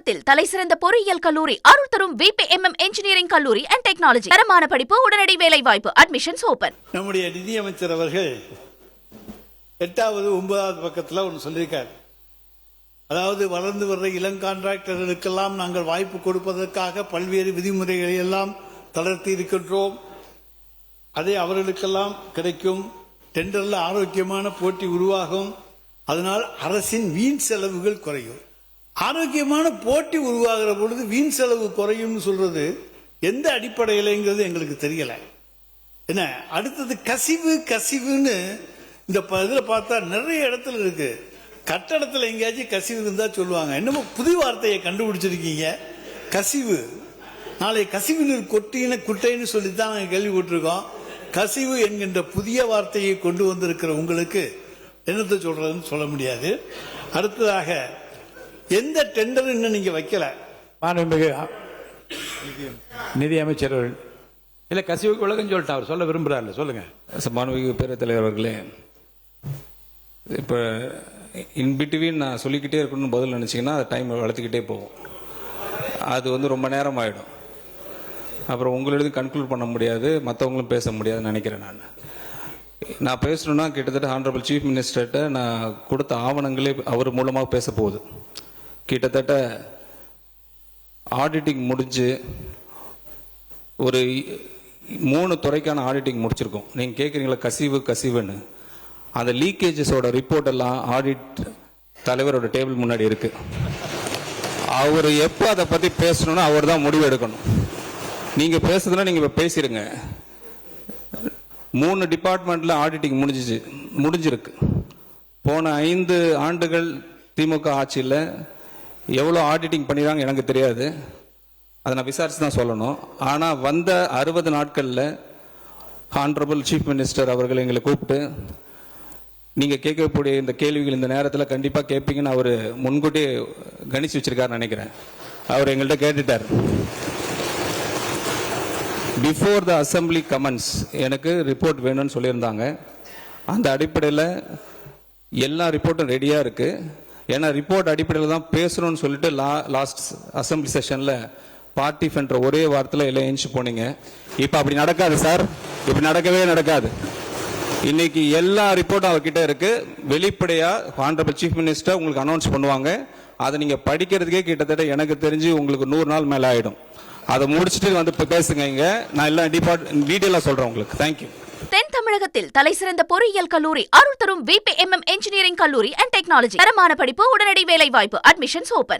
தமிழகத்தில் தலைசிறந்த பொறியியல் கல்லூரி அருள் தரும் VPMM இன்ஜினியரிங் கல்லூரி அண்ட் டெக்னாலஜி. தரமான படிப்பு, உடனடி வேலை வாய்ப்பு. Admissions open. நம்முடைய நிதியமைச்சர் அவர்கள் 8வது 9வது பக்கத்தில் ஒன்று சொல்லியிருக்கார். அதாவது வளர்ந்து வர்ற இளம் கான்ட்ராக்டர்களுக்கெல்லாம் நாங்கள் வாய்ப்பு கொடுப்பதற்காக பல்வேறு விதிமுறைகளை எல்லாம் தளர்த்தி இருக்கின்றோம். அதே அவர்களுக்கெல்லாம் கிடைக்கும். டெண்டர்ல ஆரோக்கியமான போட்டி உருவாகும். அதனால் அரசின் வீண் செலவுகள் குறையும். ஆரோக்கியமான போட்டி உருவாகிற பொழுது வீண் செலவு குறையும் சொல்றது எந்த அடிப்படையிலங்கிறது எங்களுக்கு தெரியல. என்ன அடுத்தது கசிவுன்னு இந்த இதில் பார்த்தா நிறைய இடத்துல இருக்கு. கட்டடத்தில் எங்கேயாச்சும் கசிவு இருந்தா சொல்லுவாங்க. என்னமோ புது வார்த்தையை கண்டுபிடிச்சிருக்கீங்க, கசிவு. நாளை கசிவு நீர் குட்டைன்னு சொல்லித்தான் நாங்கள் கேள்விப்பட்டிருக்கோம். கசிவு என்கின்ற புதிய வார்த்தையை கொண்டு வந்திருக்கிற உங்களுக்கு என்னத்தை சொல்றதுன்னு சொல்ல முடியாது. அடுத்ததாக எந்த டெண்டர் இன்னும் நீங்க வைக்கல. மாண்புமிகு நிதி அமைச்சர் இல்ல கசிவுக்கு உலகம் சொல்லிட்டு அவர் சொல்ல விரும்புறாரு. சொல்லுங்க. மாண்புமிகு பேரவைத் தலைவர் அவர்களே, இப்போ இன்பிட்வீன் நான் சொல்லிக்கிட்டே இருக்கணும்னு பதில் நினச்சிங்கன்னா அது டைம் வளர்த்துக்கிட்டே போகும். அது ரொம்ப நேரம் ஆகிடும். அப்புறம் உங்களோட கன்க்ளூட் பண்ண முடியாது, மற்றவங்களும் பேச முடியாதுன்னு நினைக்கிறேன். நான் பேசணுன்னா கிட்டத்தட்ட ஹானரபிள் சீஃப் மினிஸ்டர்கிட்ட நான் கொடுத்த ஆவணங்களே அவர் மூலமாக பேச போகுது. கிட்டத்தட்ட ஆடிட்டிங் முடிஞ்சு ஒரு 3 துறைக்கான ஆடிட்டிங் முடிச்சிருக்கோம். நீங்கள் கேட்குறீங்களா கசிவுன்னு. அந்த லீக்கேஜஸோட ரிப்போர்ட் எல்லாம் ஆடிட் தலைவரோட டேபிள் முன்னாடி இருக்கு. அவர் எப்போ அதை பற்றி பேசணும்னா அவர் தான் முடிவு எடுக்கணும். நீங்கள் பேசுறதுன்னா நீங்கள் இப்போ பேசிடுங்க. 3 டிபார்ட்மெண்ட்டில் ஆடிட்டிங் முடிஞ்சிருக்கு. போன 5 ஆண்டுகள் திமுக ஆட்சியில் எவ்வளோ ஆடிட்டிங் பண்ணிடுறாங்க எனக்கு தெரியாது, அதை நான் விசாரிச்சு தான் சொல்லணும். ஆனால் வந்த 60 நாட்களில் ஹானரபிள் சீஃப் மினிஸ்டர் அவர்கள் எங்களை கூப்பிட்டு நீங்கள் கேட்கக்கூடிய இந்த கேள்விகள் இந்த நேரத்தில் கண்டிப்பாக கேட்பீங்கன்னு அவர் முன்கூட்டியே கணிச்சு வச்சிருக்காருன்னு நினைக்கிறேன். அவர் எங்கள்கிட்ட கேட்டுட்டார். பிஃபோர் த அசம்பிளி கமெண்ட்ஸ் எனக்கு ரிப்போர்ட் வேணும்னு சொல்லியிருந்தாங்க. அந்த அடிப்படையில் எல்லா ரிப்போர்ட்டும் ரெடியாக இருக்குது. ஏன்னா ரிப்போர்ட் அடிப்படையில் தான் பேசணும்னு சொல்லிட்டு லாஸ்ட் அசம்பிளி செஷனில் பார்ட்டி என்ற ஒரே வார்த்தையில் எல்லாம் எழுந்து போனீங்க. இப்போ அப்படி நடக்காது சார், இப்படி நடக்கவே நடக்காது. இன்னைக்கு எல்லா ரிப்போர்ட்டும் அவர்கிட்ட இருக்கு. வெளிப்படையாக ஹானரபிள் சீஃப் மினிஸ்டர் உங்களுக்கு அனௌன்ஸ் பண்ணுவாங்க. அதை நீங்கள் படிக்கிறதுக்கே கிட்டத்தட்ட எனக்கு தெரிஞ்சு உங்களுக்கு 100 நாள் மேலே ஆகிடும். அதை முடிச்சுட்டு வந்து பேசுங்க. இங்க நான் எல்லாம் டீட்டெயிலாக சொல்கிறேன் உங்களுக்கு. தேங்க்யூ. தென் தமிழகத்தில் தலைசிறந்த பொறியியல் கல்லூரி அருள் தரும் VPMM இன்ஜினியரிங் கல்லூரி அண்ட் டெக்னாலஜி. தரமான படிப்பு, உடனடி வேலை வாய்ப்பு. Admissions open.